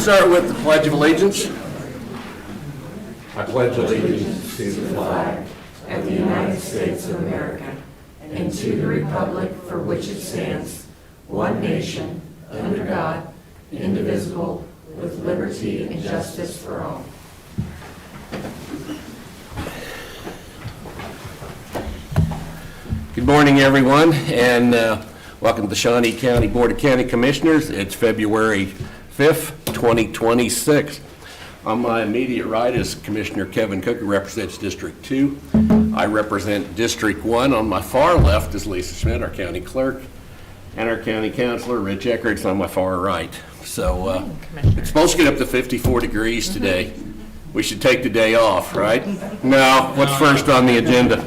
Start with the Pledge of Allegiance. I pledge allegiance to the flag of the United States of America and to the republic for which it stands, one nation, under God, indivisible, with liberty and justice for all. Good morning, everyone, and welcome to the Shawnee County Board of County Commissioners. It's February 5th, 2026. On my immediate right is Commissioner Kevin Cook, who represents District 2. I represent District 1. On my far left is Lisa Schmidt, our county clerk, and our county councilor, Rich Eckert's on my far right. So it's supposed to get up to 54 degrees today. We should take the day off, right? No, what's first on the agenda?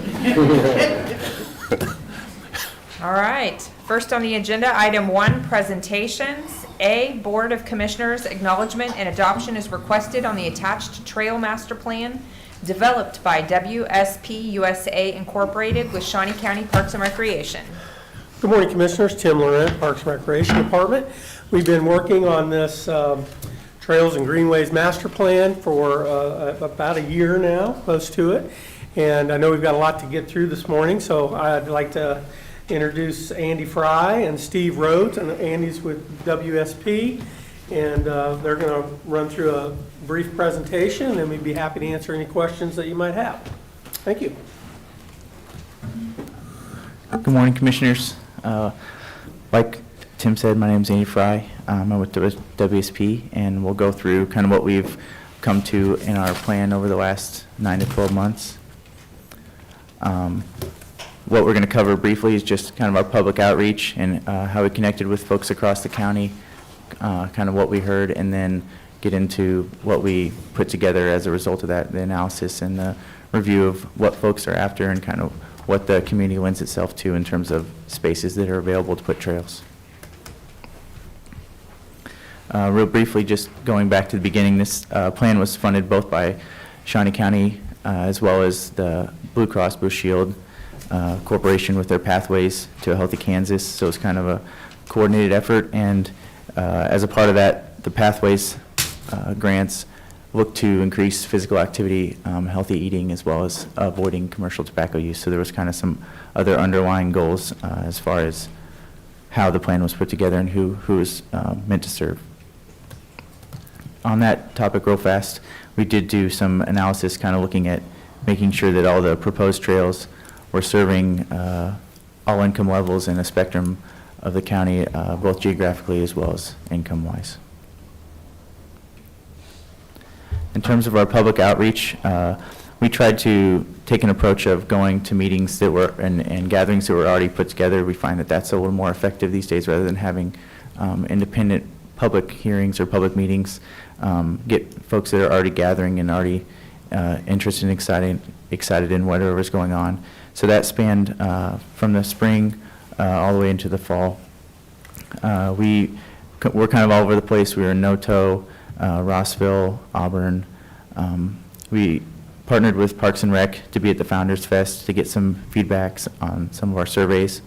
All right, first on the agenda, item 1, presentations. A, Board of Commissioners acknowledgement and adoption is requested on the attached trail master plan developed by WSP USA Incorporated with Shawnee County Parks and Recreation. Good morning, Commissioners. Tim Laurent, Parks and Recreation Department. We've been working on this Trails and Greenways Master Plan for about a year now, close to it. And I know we've got a lot to get through this morning, so I'd like to introduce Andy Fry and Steve Rhodes, and Andy's with WSP, and they're going to run through a brief presentation, and then we'd be happy to answer any questions that you might have. Thank you. Good morning, Commissioners. Like Tim said, my name is Andy Fry. I'm with WSP, and we'll go through kind of what we've come to in our plan over the last 9 to 12 months. What we're going to cover briefly is just kind of our public outreach and how we connected with folks across the county, kind of what we heard, and then get into what we put together as a result of that, the analysis and the review of what folks are after and kind of what the community lends itself to in terms of spaces that are available to put trails. Real briefly, just going back to the beginning, this plan was funded both by Shawnee County as well as the Blue Cross Blue Shield Corporation with their Pathways to a Healthy Kansas. So it's kind of a coordinated effort, and as a part of that, the Pathways grants look to increase physical activity, healthy eating, as well as avoiding commercial tobacco use. So there was kind of some other underlying goals as far as how the plan was put together and who was meant to serve. On that topic real fast, we did do some analysis kind of looking at making sure that all the proposed trails were serving all income levels in a spectrum of the county, both geographically as well as income-wise. In terms of our public outreach, we tried to take an approach of going to meetings that were and gatherings that were already put together. We find that that's a little more effective these days rather than having independent public hearings or public meetings. Get folks that are already gathering and already interested and excited in whatever is going on. So that spanned from the spring all the way into the fall. We're kind of all over the place. We were in Noto, Rossville, Auburn. We partnered with Parks and Rec to be at the Founders Fest to get some feedbacks on some of our surveys.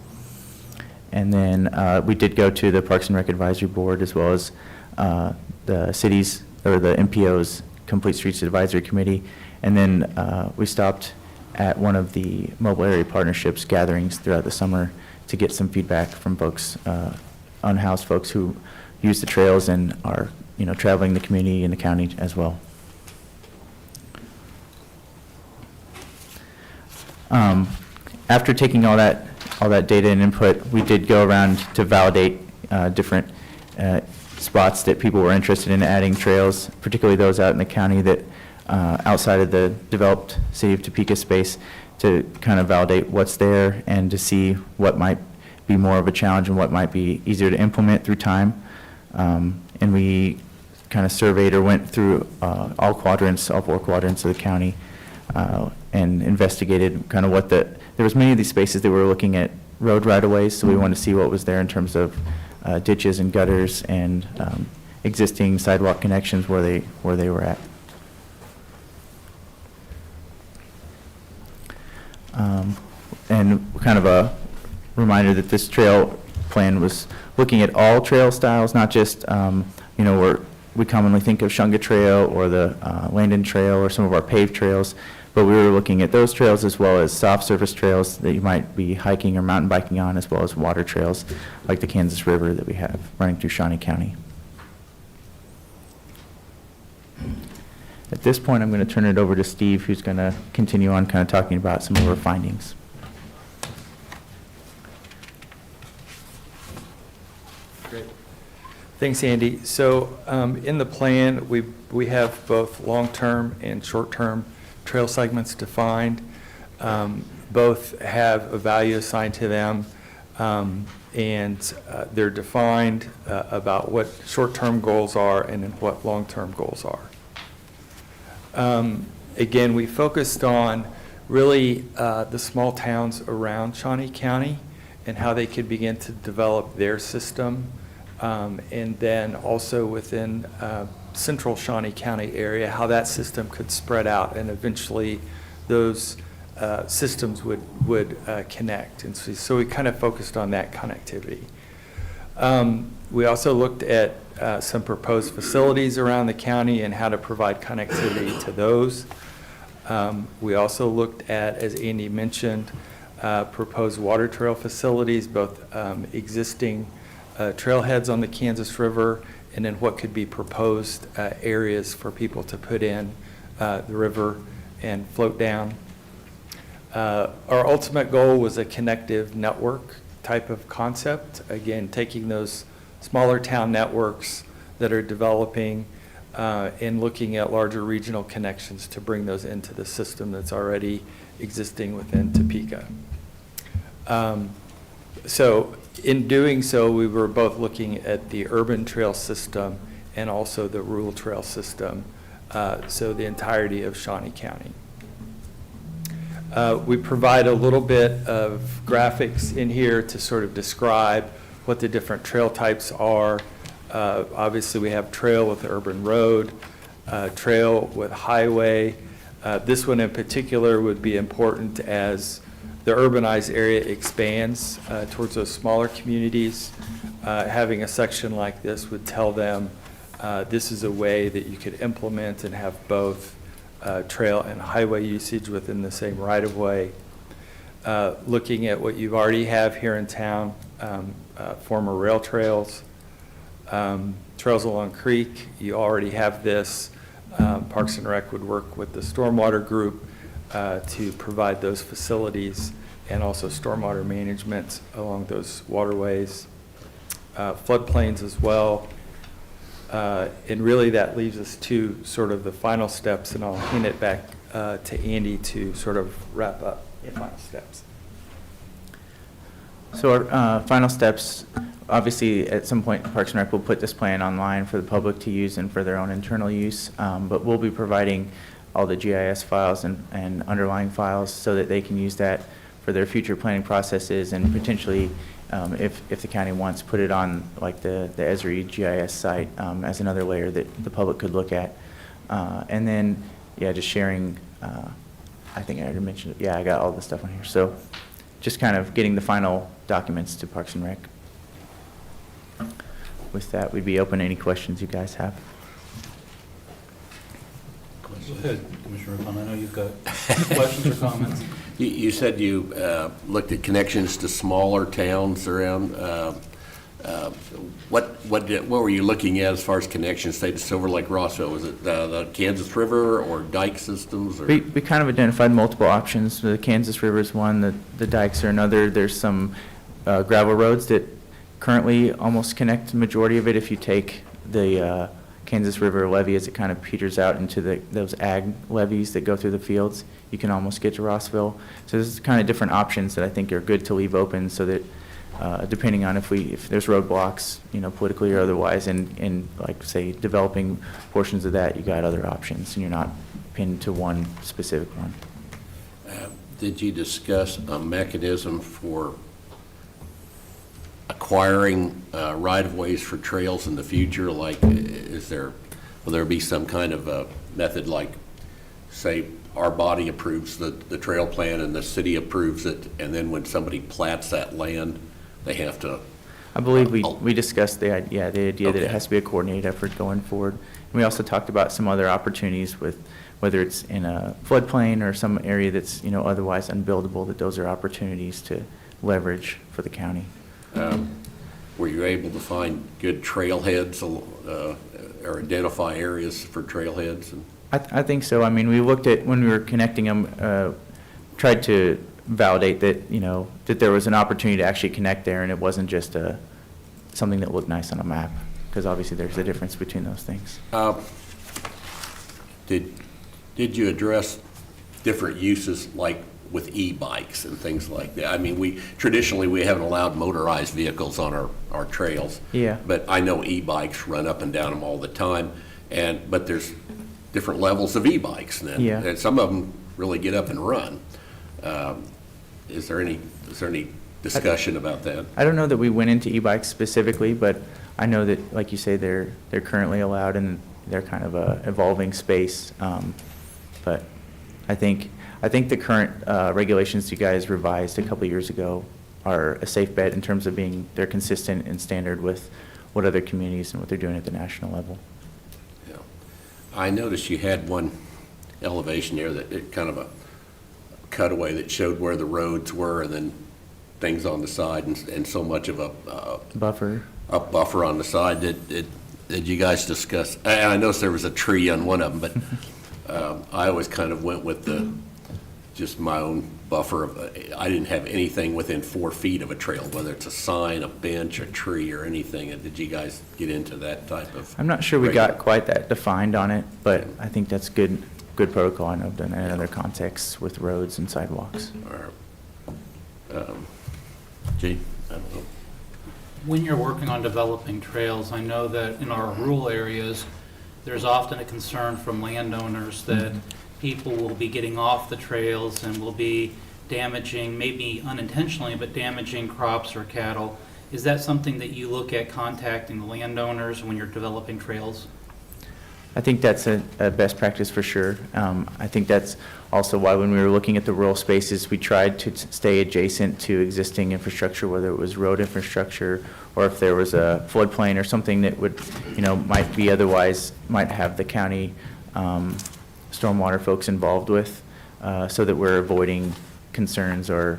And then we did go to the Parks and Rec Advisory Board as well as the cities or the MPO's Complete Streets Advisory Committee. And then we stopped at one of the mobile area partnerships gatherings throughout the summer to get some feedback from folks, unhoused folks who use the trails and are traveling the community and the county as well. After taking all that data and input, we did go around to validate different spots that people were interested in adding trails, particularly those out in the county that outside of the developed city of Topeka space, to kind of validate what's there and to see what might be more of a challenge and what might be easier to implement through time. And we kind of surveyed or went through all 4 quadrants of the county and investigated kind of there was many of these spaces that we were looking at road right-of-ways, so we wanted to see what was there in terms of ditches and gutters and existing sidewalk connections where they were at. And kind of a reminder that this trail plan was looking at all trail styles, not just, we're we commonly think of Shunga Trail or the Landon Trail or some of our paved trails, but we were looking at those trails as well as soft surface trails that you might be hiking or mountain biking on, as well as water trails like the Kansas River that we have running through Shawnee County. At this point, I'm going to turn it over to Steve, who's going to continue on kind of talking about some of our findings. Great. Thanks, Andy. So in the plan, we have both long-term and short-term trail segments defined. Both have a value assigned to them, and they're defined about what short-term goals are and then what long-term goals are. Again, we focused on really the small towns around Shawnee County and how they could begin to develop their system, and then also within central Shawnee County area, how that system could spread out and eventually those systems would connect. And so we kind of focused on that connectivity. We also looked at some proposed facilities around the county and how to provide connectivity to those. We also looked at, as Andy mentioned, proposed water trail facilities, both existing trailheads on the Kansas River and then what could be proposed areas for people to put in the river and float down. Our ultimate goal was a connective network type of concept, again, taking those smaller town networks that are developing and looking at larger regional connections to bring those into the system that's already existing within Topeka. So in doing so, we were both looking at the urban trail system and also the rural trail system, so the entirety of Shawnee County. We provide a little bit of graphics in here to sort of describe what the different trail types are. Obviously, we have trail with urban road, trail with highway. This one in particular would be important as the urbanized area expands towards those smaller communities. Having a section like this would tell them this is a way that you could implement and have both trail and highway usage within the same right-of-way. Looking at what you already have here in town, former rail trails, trails along creek, you already have this. Parks and Rec would work with the stormwater group to provide those facilities and also stormwater management along those waterways. Floodplains as well. And really that leaves us to sort of the final steps, and I'll hand it back to Andy to sort of wrap up the final steps. So our final steps, obviously at some point Parks and Rec will put this plan online for the public to use and for their own internal use, but we'll be providing all the GIS files and underlying files so that they can use that for their future planning processes, and potentially if the county wants, put it on like the Esri GIS site as another layer that the public could look at. And then, yeah, just sharing, I think I already mentioned it. Yeah, I got all the stuff on here. So just kind of getting the final documents to Parks and Rec. With that, we'd be open to any questions you guys have. Go ahead, Commissioner O'Connor. I know you've got questions or comments. You said you looked at connections to smaller towns around. What were you looking at as far as connections, say, to Silver Lake Rossville? Was it the Kansas River or dike systems? Or? We kind of identified multiple options. The Kansas River is one, the dikes are another. There's some gravel roads that currently almost connect the majority of it. If you take the Kansas River levee as it kind of peters out into those ag levees that go through the fields, you can almost get to Rossville. So there's kind of different options that I think are good to leave open, so that depending on if there's roadblocks, politically or otherwise, and like say developing portions of that, you got other options, and you're not pinned to one specific one. Did you discuss a mechanism for acquiring right-of-ways for trails in the future? Like, will there be some kind of a method, like, say, our body approves the trail plan and the city approves it, and then when somebody plats that land, they have to I believe we discussed the idea that it Okay. has to be a coordinated effort going forward. And we also talked about some other opportunities with, whether it's in a floodplain or some area that's, otherwise unbuildable, that those are opportunities to leverage for the county. Were you able to find good trailheads or identify areas for trailheads? And I think so. I mean, we looked at, when we were connecting them, tried to validate that, that there was an opportunity to actually connect there, and it wasn't just something that looked nice on a map, because obviously there's a difference between those things. Did you address different uses, like with e-bikes and things like that? I mean, traditionally, we haven't allowed motorized vehicles on our trails. Yeah. But I know e-bikes run up and down them all the time, but there's different levels of e-bikes then. Yeah. And some of them really get up and run. Is there any discussion about that? I don't know that we went into e-bikes specifically, but I know that, like you say, they're currently allowed, and they're kind of a evolving space. But I think the current regulations you guys revised a couple years ago are a safe bet in terms of they're consistent and standard with what other communities and what they're doing at the national level. Yeah. I noticed you had one elevation there that kind of a cutaway that showed where the roads were, and then things on the side, and so much of a Buffer. a buffer on the side. Did you guys discuss? I noticed there was a tree on one of them, but I always kind of went with just my own buffer. I didn't have anything within 4 feet of a trail, whether it's a sign, a bench, a tree, or anything. Did you guys get into that type of? I'm not sure we got quite that defined on it, but I think that's good protocol. I know I've done that in other contexts with roads and sidewalks. Gee, I don't know. When you're working on developing trails, I know that in our rural areas, there's often a concern from landowners that people will be getting off the trails and will be damaging, maybe unintentionally, but damaging crops or cattle. Is that something that you look at contacting the landowners when you're developing trails? I think that's a best practice for sure. I think that's also why when we were looking at the rural spaces, we tried to stay adjacent to existing infrastructure, whether it was road infrastructure or if there was a floodplain or something that would, might be otherwise, might have the county stormwater folks involved with, so that we're avoiding concerns or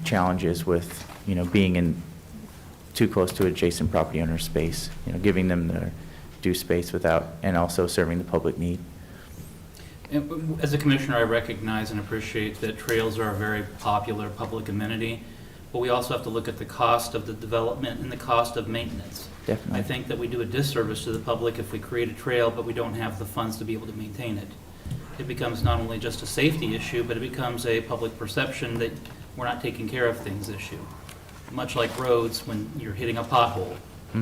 challenges with, being in too close to adjacent property owner space, giving them the due space without, and also serving the public need. And as a commissioner, I recognize and appreciate that trails are a very popular public amenity, but we also have to look at the cost of the development and the cost of maintenance. Definitely. I think that we do a disservice to the public if we create a trail, but we don't have the funds to be able to maintain it. It becomes not only just a safety issue, but it becomes a public perception that we're not taking care of things issue. Much like roads when you're hitting a pothole,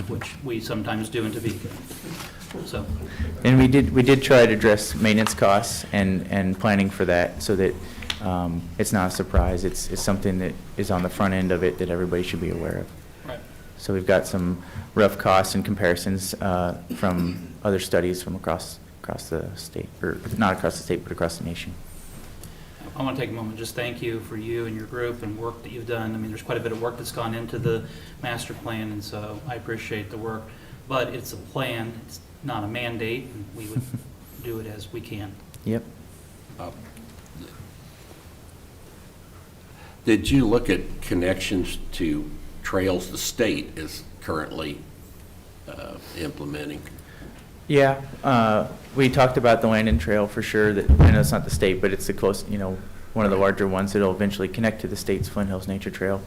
which we sometimes do in Topeka. So, And we did try to address maintenance costs and planning for that, so that it's not a surprise. It's something that is on the front end of it that everybody should be aware of. right. So we've got some rough costs and comparisons from other studies from across the state, or not across the state, but across the nation. I want to take a moment, just thank you for you and your group and work that you've done. I mean, there's quite a bit of work that's gone into the master plan, and so I appreciate the work. But it's a plan, it's not a mandate, and we would do it as we can. Yep. Did you look at connections to trails the state is currently implementing? Yeah, we talked about the Landon Trail for sure. That, I know it's not the state, but it's the close, one of the larger ones that'll eventually connect to the state's Flint Hills Nature Trail.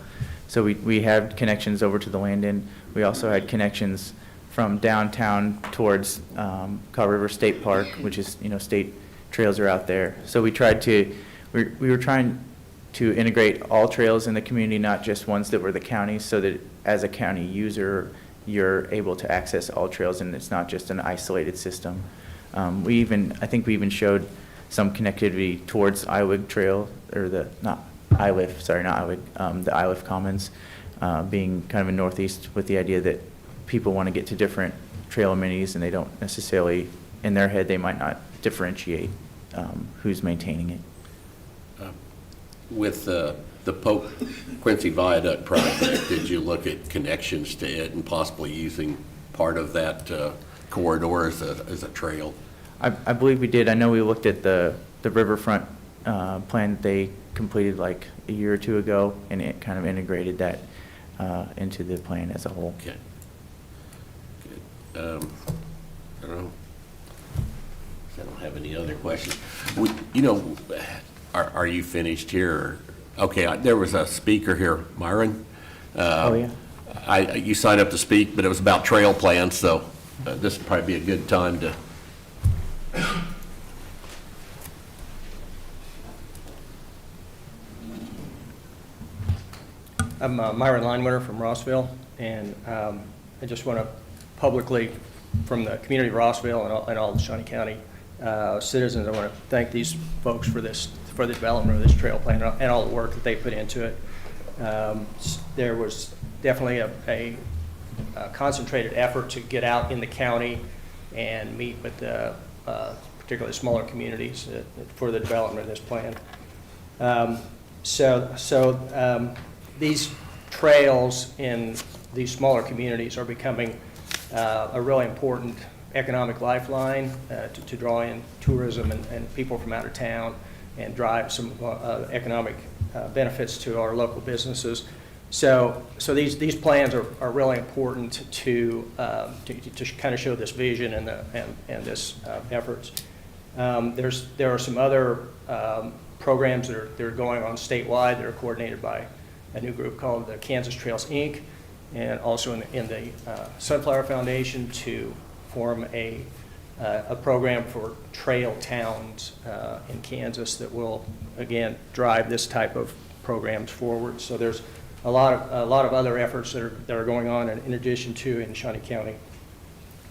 So we had connections over to the Landon. We also had connections from downtown towards Colorado River State Park, which is, state trails are out there. So we were trying to integrate all trails in the community, not just ones that were the counties, so that as a county user, you're able to access all trails, and it's not just an isolated system. I think we even showed some connectivity towards IWIG Trail, or the ILIF Commons, being kind of in northeast, with the idea that people want to get to different trail amenities, and they don't necessarily, in their head, they might not differentiate who's maintaining it. With the Pope Quincy Viaduct project, did you look at connections to it and possibly using part of that corridor as a trail? I believe we did. I know we looked at the riverfront plan that they completed like a year or two ago, and it kind of integrated that into the plan as a whole. Okay. Good. I don't know. I don't have any other questions. Are you finished here? Okay, there was a speaker here, Myron. Oh, yeah. You signed up to speak, but it was about trail plans, so this would probably be a good time to. I'm Myron Linewinter from Rossville, and I just want to publicly, from the community of Rossville and all the Shawnee County citizens, I want to thank these folks for the development of this trail plan and all the work that they put into it. There was definitely a concentrated effort to get out in the county and meet with particularly smaller communities for the development of this plan. These trails in these smaller communities are becoming a really important economic lifeline to draw in tourism and people from out of town and drive some economic benefits to our local businesses. So these plans are really important to kind of show this vision and this efforts. There are some other programs that are going on statewide that are coordinated by a new group called the Kansas Trails, Inc., and also in the Sunflower Foundation to form a program for trail towns in Kansas that will, again, drive this type of programs forward. So there's a lot of other efforts that are going on in addition to in Shawnee County.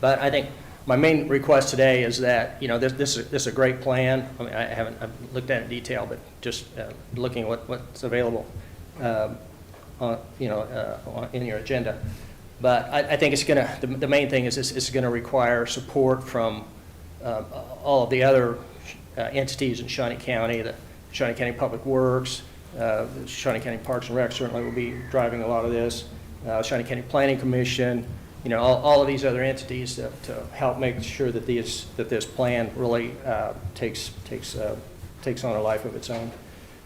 But I think my main request today is that, this is a great plan. I mean, I've looked at it in detail, but just looking at what's available, in your agenda. But I think it's the main thing is it's going to require support from all of the other entities in Shawnee County. The Shawnee County Public Works, the Shawnee County Parks and Rec certainly will be driving a lot of this. Shawnee County Planning Commission, all of these other entities to help make sure that this plan really takes on a life of its own.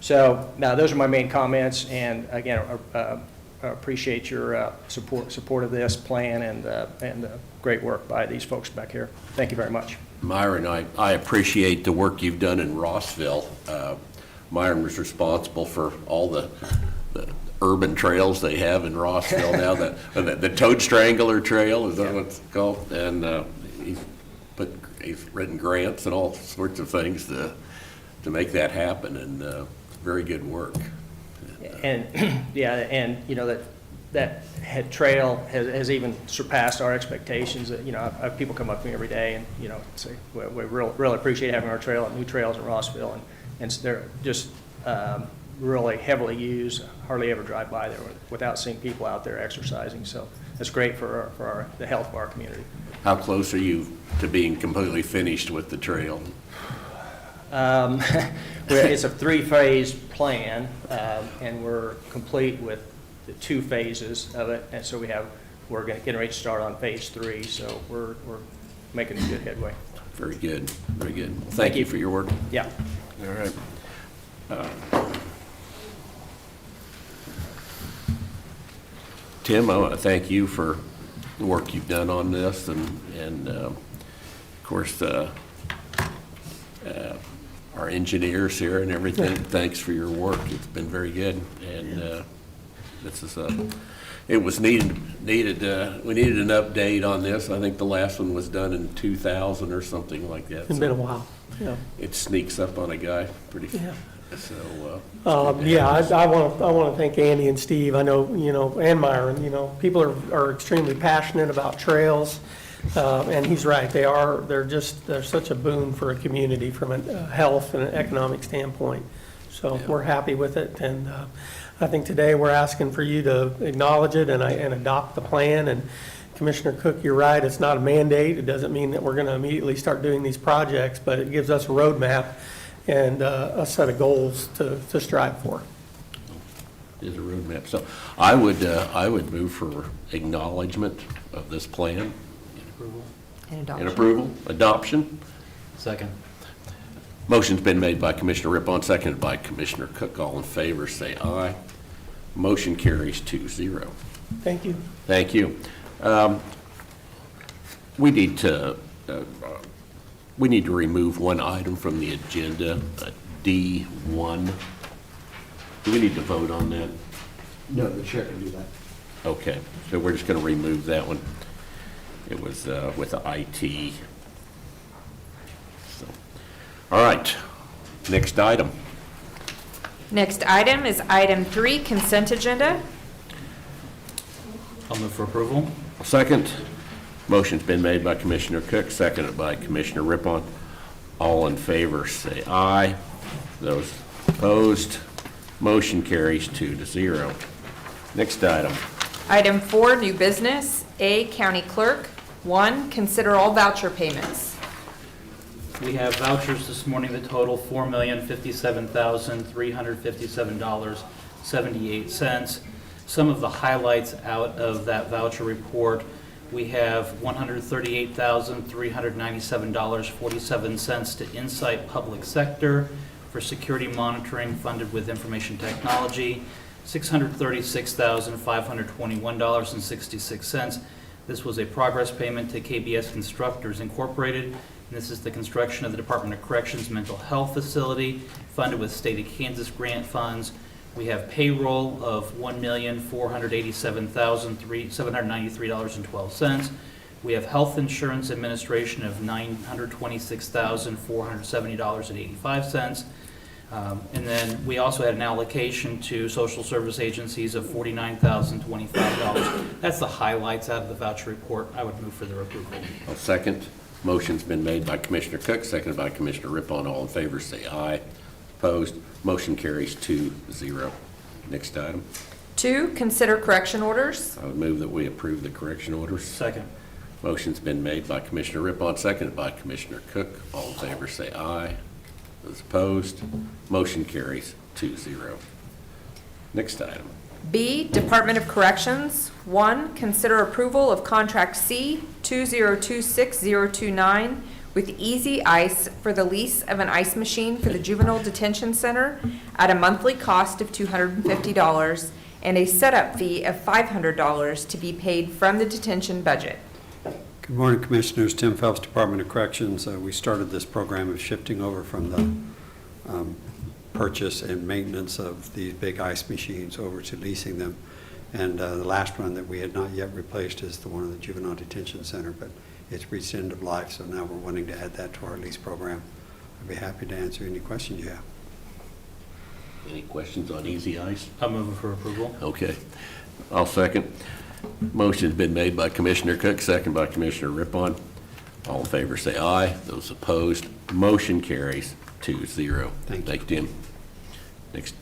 So now those are my main comments, and again, I appreciate your support of this plan and the great work by these folks back here. Thank you very much. Myron, I appreciate the work you've done in Rossville. Myron was responsible for all the urban trails they have in Rossville now. The Toad Strangler Trail, is that what it's called? And he's written grants and all sorts of things to make that happen, and very good work. And that trail has even surpassed our expectations. That I have people come up to me every day and say we really appreciate having our trail, new trails in Rossville, and they're just really heavily used. Hardly ever drive by there without seeing people out there exercising. So it's great for the health of our community. How close are you to being completely finished with the trail? It's a 3-phase plan, and we're complete with the 2 phases of it, and so we're getting ready to start on phase 3. So we're making good headway. Very good, very good. Thank you for your work. Yeah. All right. Tim, I want to thank you for the work you've done on this, and of course, our engineers here and everything. Thanks for your work. It's been very good, and this is it was needed. We needed an update on this. I think the last one was done in 2000 or something like that. It's been a while. Yeah. It sneaks up on a guy pretty. Yeah. So. I want to thank Andy and Steve. I know, and Myron. People are extremely passionate about trails, and he's right. They're such a boon for a community from a health and an economic standpoint. So we're happy with it, and I think today we're asking for you to acknowledge it and adopt the plan. And Commissioner Cook, you're right. It's not a mandate. It doesn't mean that we're going to immediately start doing these projects, but it gives us a roadmap and a set of goals to strive for. is a roadmap. So I would move for acknowledgement of this plan Approval? And and approval, adoption. Second. Motion's been made by Commissioner Rippon, seconded by Commissioner Cook. All in favor, say aye. Motion carries 2-0. Thank you. Thank you. We need to remove one item from the agenda, D1. Do we need to vote on that? No, the chair can do that. Okay, so we're just going to remove that one. It was with the IT. So, all right, next item. Next item is item 3, consent agenda. I'll move for approval. Second. Motion's been made by Commissioner Cook, seconded by Commissioner Rippon. All in favor, say aye. Those opposed, motion carries 2-0. Next item. Item 4, new business. A, county clerk. 1, consider all voucher payments. We have vouchers this morning that total $4,057,357.78. Some of the highlights out of that voucher report: we have $138,397.47 to Insight Public Sector for security monitoring funded with information technology, $636,521.66. This was a progress payment to KBS Constructors Incorporated. And this is the construction of the Department of Corrections Mental Health Facility funded with State of Kansas grant funds. We have payroll of $1,487,793.12. We have health insurance administration of $926,470.85. And then we also had an allocation to social service agencies of $49,025. That's the highlights out of the voucher report. I would move for their approval. I'll second. Motion's been made by Commissioner Cook, seconded by Commissioner Rippon. All in favor, say aye. Opposed, motion carries 2-0. Next item. 2, consider correction orders. I would move that we approve the correction orders. Second. Motion's been made by Commissioner Rippon, seconded by Commissioner Cook. All in favor, say aye. Those opposed, motion carries 2-0. Next item. B, Department of Corrections. 1, consider approval of contract C 2026029 with Easy Ice for the lease of an ice machine for the Juvenile Detention Center at a monthly cost of $250 and a setup fee of $500 to be paid from the detention budget. Good morning, Commissioners. Tim Phelps, Department of Corrections. We started this program of shifting over from the purchase and maintenance of these big ice machines over to leasing them. And the last one that we had not yet replaced is the one in the Juvenile Detention Center, but it's reached end of life, so now we're wanting to add that to our lease program. I'd be happy to answer any questions you have. Any questions on Easy Ice? I'll move for approval. Okay. I'll second. Motion's been made by Commissioner Cook, second by Commissioner Rippon. All in favor, say aye. Those opposed, motion carries 2-0. Thank you. Thank you, Tim. Next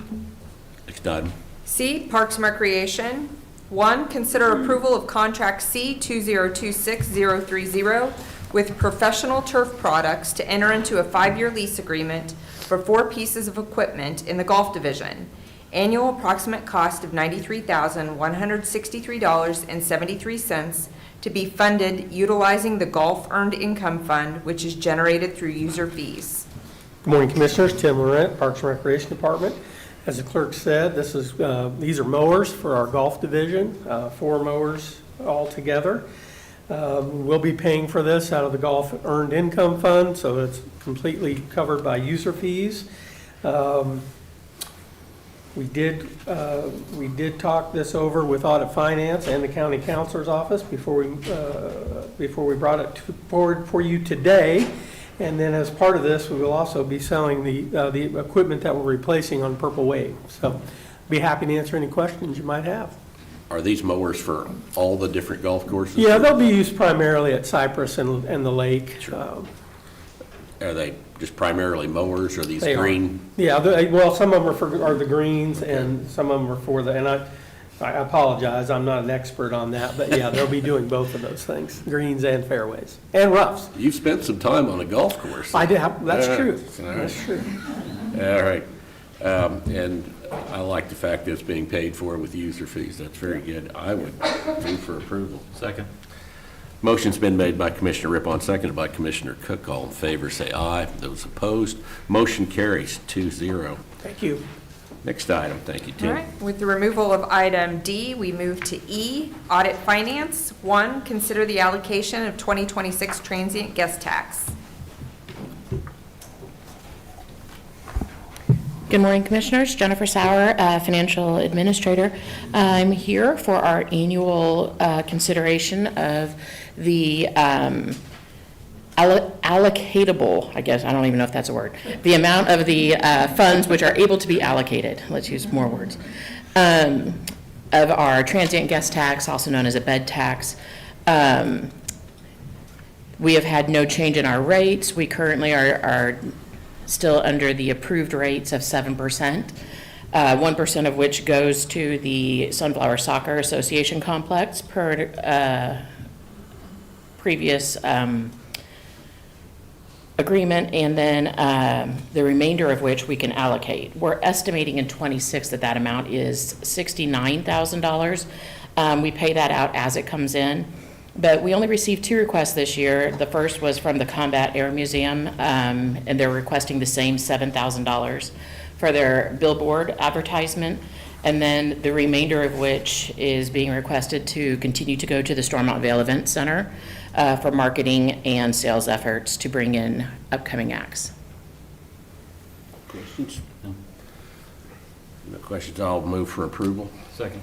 item. C, Parks and Recreation. 1, consider approval of contract C 2026030 with Professional Turf Products to enter into a 5-year lease agreement for 4 pieces of equipment in the golf division. Annual approximate cost of $93,163.73 to be funded utilizing the Golf Earned Income Fund, which is generated through user fees. Good morning, Commissioners. Tim Laurent, Parks and Recreation Department. As the clerk said, these are mowers for our golf division, 4 mowers altogether. We'll be paying for this out of the Golf Earned Income Fund, so it's completely covered by user fees. We did talk this over with Audit Finance and the County Counselor's Office before we brought it forward for you today. And then as part of this, we will also be selling the equipment that we're replacing on Purple Wave. So be happy to answer any questions you might have. Are these mowers for all the different golf courses? Yeah, they'll be used primarily at Cypress and the lake. Sure. Are they just primarily mowers, or these They are. green? Yeah, well, some of them are the greens, and some of them are for the, and I apologize, I'm not an expert on that, but yeah, they'll be doing both of those things, greens and fairways, and roughs. You've spent some time on a golf course. I did, that's Yeah. true, All right. that's true. All right. And I like the fact that it's being paid for with user fees. That's very good. I would move for approval. Second. Motion's been made by Commissioner Rippon, seconded by Commissioner Cook. All in favor, say aye. Those opposed, motion carries 2-0. Thank you. Next item. Thank you, All Tim. right, with the removal of item D, we move to E, audit finance. 1, consider the allocation of 2026 transient guest tax. Good morning, Commissioners. Jennifer Sauer, Financial Administrator. I'm here for our annual consideration of the allocatable, I guess, I don't even know if that's a word, the amount of the funds which are able to be allocated, let's use more words, of our transient guest tax, also known as a bed tax. We have had no change in our rates. We currently are still under the approved rates of 7%, 1% of which goes to the Sunflower Soccer Association complex per previous agreement, and then the remainder of which we can allocate. We're estimating in 26 that amount is $69,000. We pay that out as it comes in. But we only received 2 requests this year. The first was from the Combat Air Museum, and they're requesting the same $7,000 for their billboard advertisement, and then the remainder of which is being requested to continue to go to the Stormont Vale Event Center for marketing and sales efforts to bring in upcoming acts. Questions? No. No questions. I'll move for approval. Second.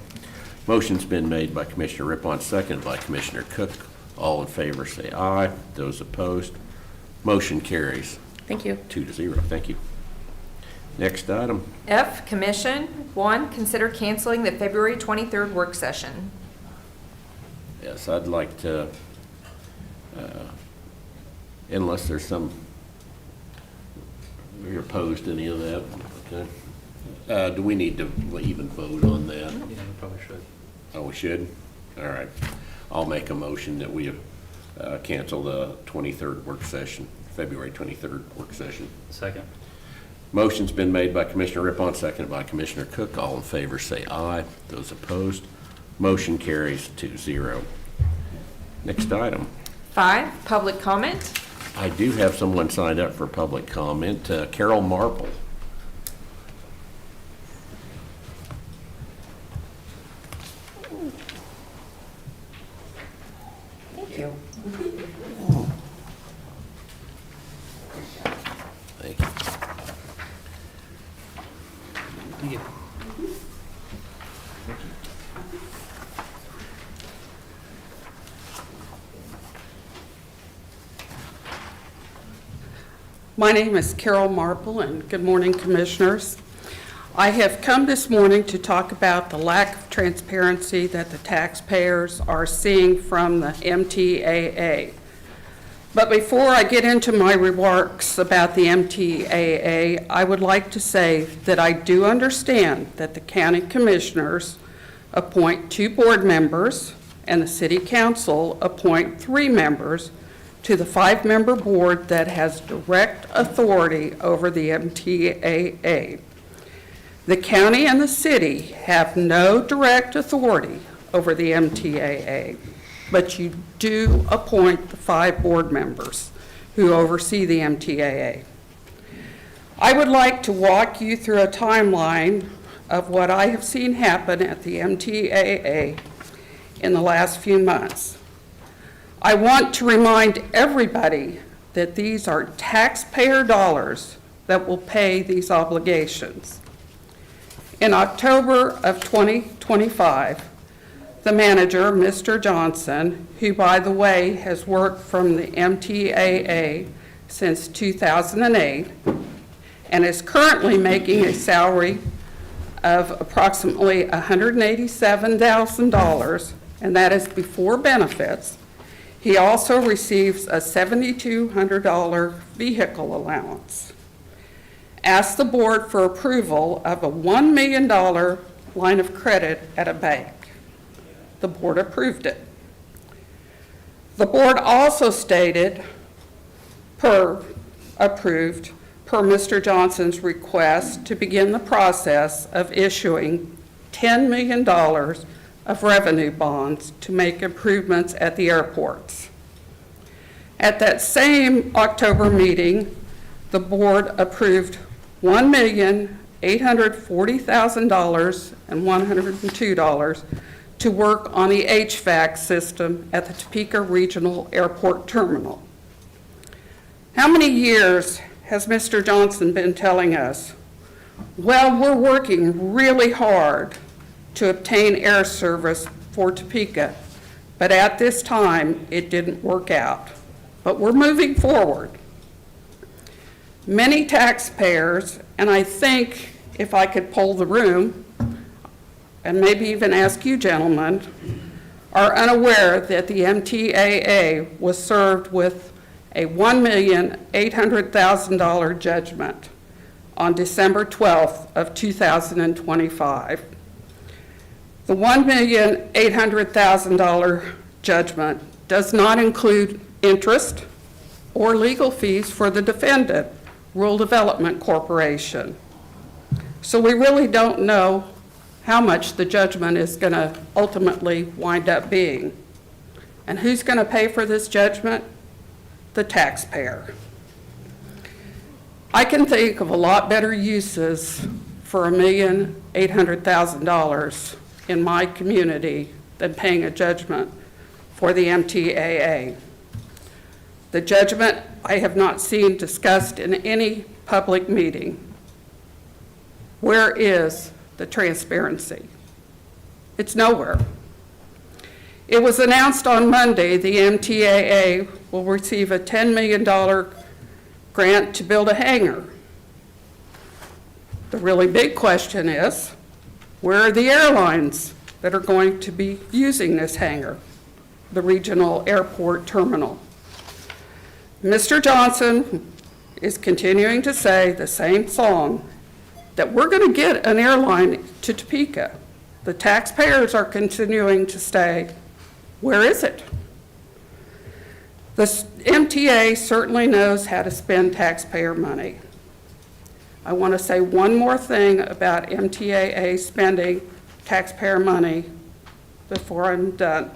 Motion's been made by Commissioner Rippon, seconded by Commissioner Cook. All in favor, say aye. Those opposed, motion carries Thank you. 2-0. Thank you. Next item. F, Commission. 1, consider canceling the February 23rd work session. Yes, I'd like to, unless there's some, you're opposed to any of that, okay? Do we need to even vote on that? Yeah, you probably should. Oh, we should? All right. I'll make a motion that we cancel the 23rd work session, February 23rd work session. Second. Motion's been made by Commissioner Rippon, seconded by Commissioner Cook. All in favor, say aye. Those opposed, motion carries 2-0. Next item. 5, public comment. I do have someone signed up for public comment, Carol Marple. Thank you. Thank you. Thank you. My name is Carol Marple, and good morning, Commissioners. I have come this morning to talk about the lack of transparency that the taxpayers are seeing from the MTAA. But before I get into my remarks about the MTAA, I would like to say that I do understand that the county commissioners appoint 2 board members and the city council appoint 3 members to the 5-member board that has direct authority over the MTAA. The county and the city have no direct authority over the MTAA, but you do appoint the 5 board members who oversee the MTAA. I would like to walk you through a timeline of what I have seen happen at the MTAA in the last few months. I want to remind everybody that these are taxpayer dollars that will pay these obligations. In October of 2025, the manager, Mr. Johnson, who, by the way, has worked from the MTAA since 2008 and is currently making a salary of approximately $187,000, and that is before benefits. He also receives a $7,200 vehicle allowance. Asked the board for approval of a $1 million line of credit at a bank. The board approved it. The board also stated, approved per Mr. Johnson's request, to begin the process of issuing $10 million of revenue bonds to make improvements at the airports. At that same October meeting, the board approved $1,840,102 to work on the HVAC system at the Topeka Regional Airport Terminal. How many years has Mr. Johnson been telling us, well, we're working really hard to obtain air service for Topeka, but at this time, it didn't work out. But we're moving forward. Many taxpayers, and I think if I could poll the room, and maybe even ask you gentlemen, are unaware that the MTAA was served with a $1,800,000 judgment on December 12th of 2025. The $1,800,000 judgment does not include interest or legal fees for the defendant, Rural Development Corporation. So we really don't know how much the judgment is going to ultimately wind up being. And who's going to pay for this judgment? The taxpayer. I can think of a lot better uses for $1,800,000 in my community than paying a judgment for the MTAA. The judgment I have not seen discussed in any public meeting. Where is the transparency? It's nowhere. It was announced on Monday the MTAA will receive a $10 million grant to build a hangar. The really big question is, where are the airlines that are going to be using this hangar, the regional airport terminal? Mr. Johnson is continuing to say the same song, that we're going to get an airline to Topeka. The taxpayers are continuing to say, where is it? The MTA certainly knows how to spend taxpayer money. I want to say one more thing about MTAA spending taxpayer money before I'm done.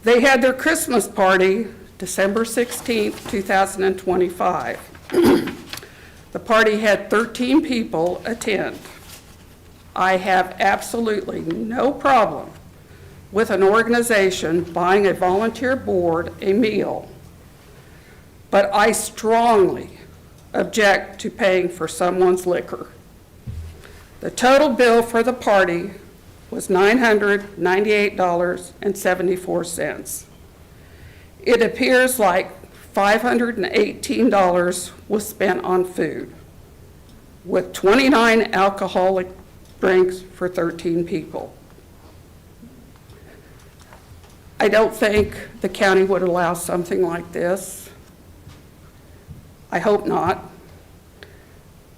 They had their Christmas party December 16th, 2025. The party had 13 people attend. I have absolutely no problem with an organization buying a volunteer board a meal, but I strongly object to paying for someone's liquor. The total bill for the party was $998.74. It appears like $518 was spent on food, with 29 alcoholic drinks for 13 people. I don't think the county would allow something like this. I hope not.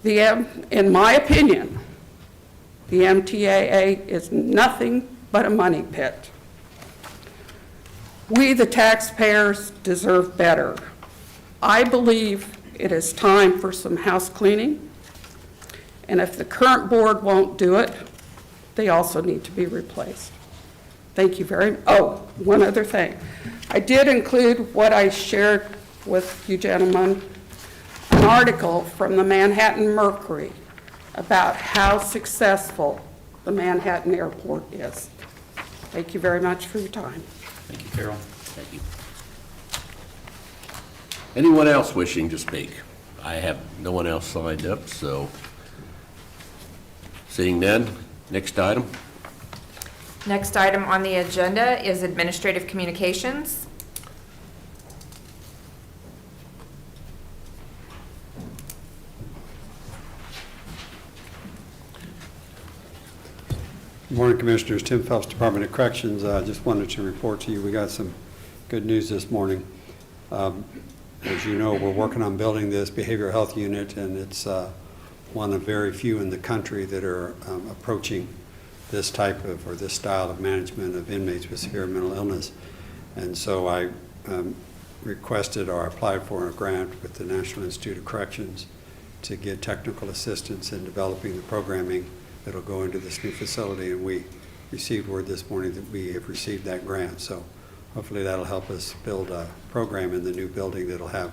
In my opinion, the MTAA is nothing but a money pit. We, the taxpayers, deserve better. I believe it is time for some house cleaning, and if the current board won't do it, they also need to be replaced. Thank you very much. Oh, one other thing. I did include what I shared with you gentlemen, an article from the Manhattan Mercury about how successful the Manhattan Airport is. Thank you very much for your time. Thank you, Carol. Thank you. Anyone else wishing to speak? I have no one else signed up, so seeing none, next item. Next item on the agenda is administrative communications. Good morning, Commissioners. Tim Phelps, Department of Corrections. I just wanted to report to you, we got some good news this morning. As you know, we're working on building this behavioral health unit, and it's one of very few in the country that are approaching this type of, or this style of management of inmates with severe mental illness. And so I requested or applied for a grant with the National Institute of Corrections to get technical assistance in developing the programming that'll go into this new facility. And we received word this morning that we have received that grant. So hopefully that'll help us build a program in the new building that'll have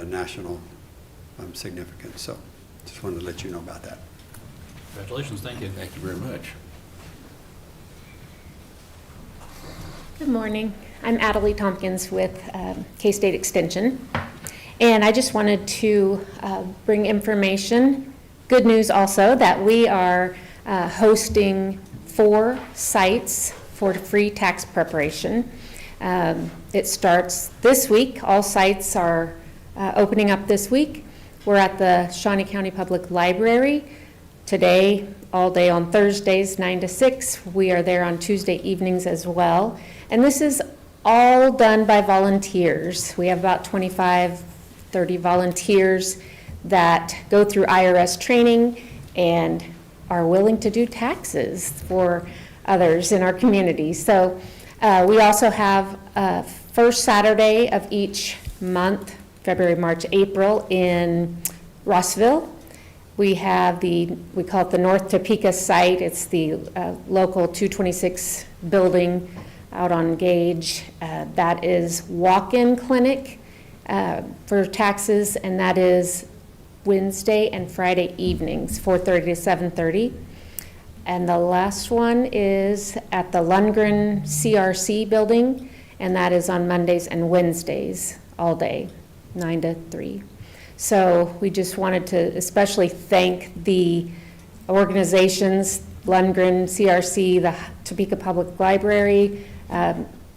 national significance. So just wanted to let you know about that. Congratulations, thank you. Thank you very much. Good morning. I'm Adelie Tompkins with K-State Extension. And I just wanted to bring information, good news also, that we are hosting 4 sites for free tax preparation. It starts this week. All sites are opening up this week. We're at the Shawnee County Public Library today, all day on Thursdays, 9 to 6. We are there on Tuesday evenings as well. And this is all done by volunteers. We have about 25, 30 volunteers that go through IRS training and are willing to do taxes for others in our community. So we also have first Saturday of each month, February, March, April, in Rossville. We have we call it the North Topeka site. It's the local 226 building out on Gage. That is walk-in clinic for taxes, and that is Wednesday and Friday evenings, 4:30 to 7:30. And the last one is at the Lundgren CRC building, and that is on Mondays and Wednesdays all day, 9 to 3. So we just wanted to especially thank the organizations, Lundgren CRC, the Topeka Public Library,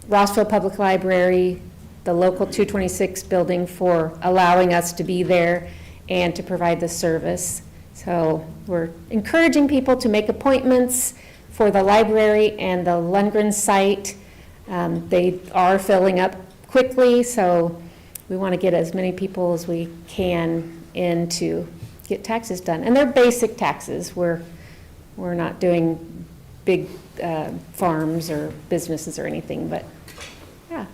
Rossville Public Library, the local 226 building for allowing us to be there and to provide the service. So we're encouraging people to make appointments for the library and the Lundgren site. They are filling up quickly, so we want to get as many people as we can in to get taxes done. And they're basic taxes. We're not doing big farms or businesses or anything, but yeah.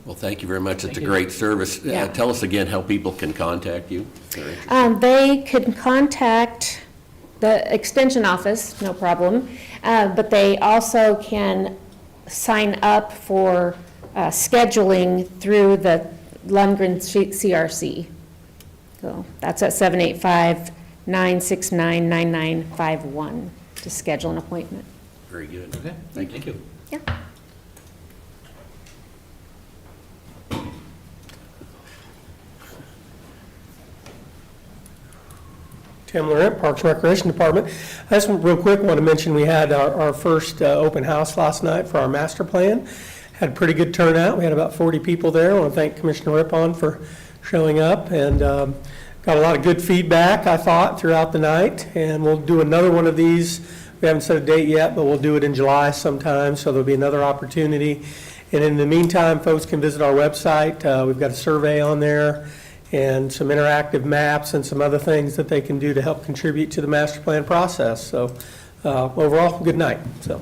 Well, thank you very much. It's a great service. Yeah. Tell us again how people can contact you. if they're interested. They can contact the extension office, no problem, but they also can sign up for scheduling through the Lundgren CRC. So that's at 785-969-9951 to schedule an appointment. Very good. Okay, thank you. Yeah. Tim Laurent, Parks and Recreation Department. I just real quick want to mention we had our first open house last night for our master plan. Had a pretty good turnout. We had about 40 people there. I want to thank Commissioner Rippon for showing up, and got a lot of good feedback, I thought, throughout the night. And we'll do another one of these. We haven't set a date yet, but we'll do it in July sometime, so there'll be another opportunity. And in the meantime, folks can visit our website. We've got a survey on there and some interactive maps and some other things that they can do to help contribute to the master plan process. So overall, good night. So.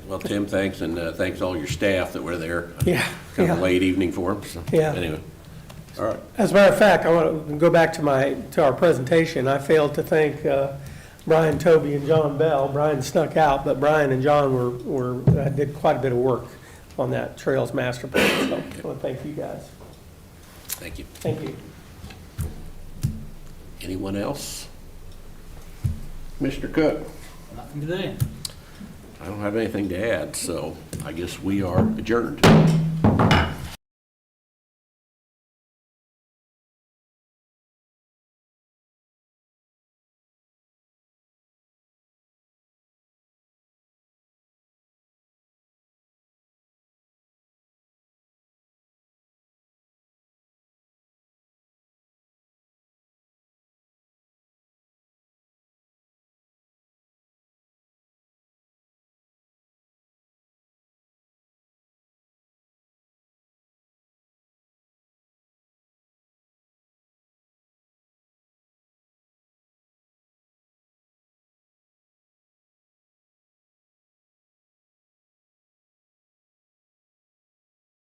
Well, Tim, thanks, and thanks all your staff that were there. Yeah. Kind of Yeah. a late evening for them, so, Yeah. anyway. All right. As a matter of fact, I want to go back to our presentation. I failed to thank Brian, Toby, and John Bell. Brian snuck out, but Brian and John did quite a bit of work on that Trails Master Plan. So I want to thank you guys. Thank you. Thank you. Anyone else? Mr. Cook? Nothing today. I don't have anything to add, so I guess we are adjourned.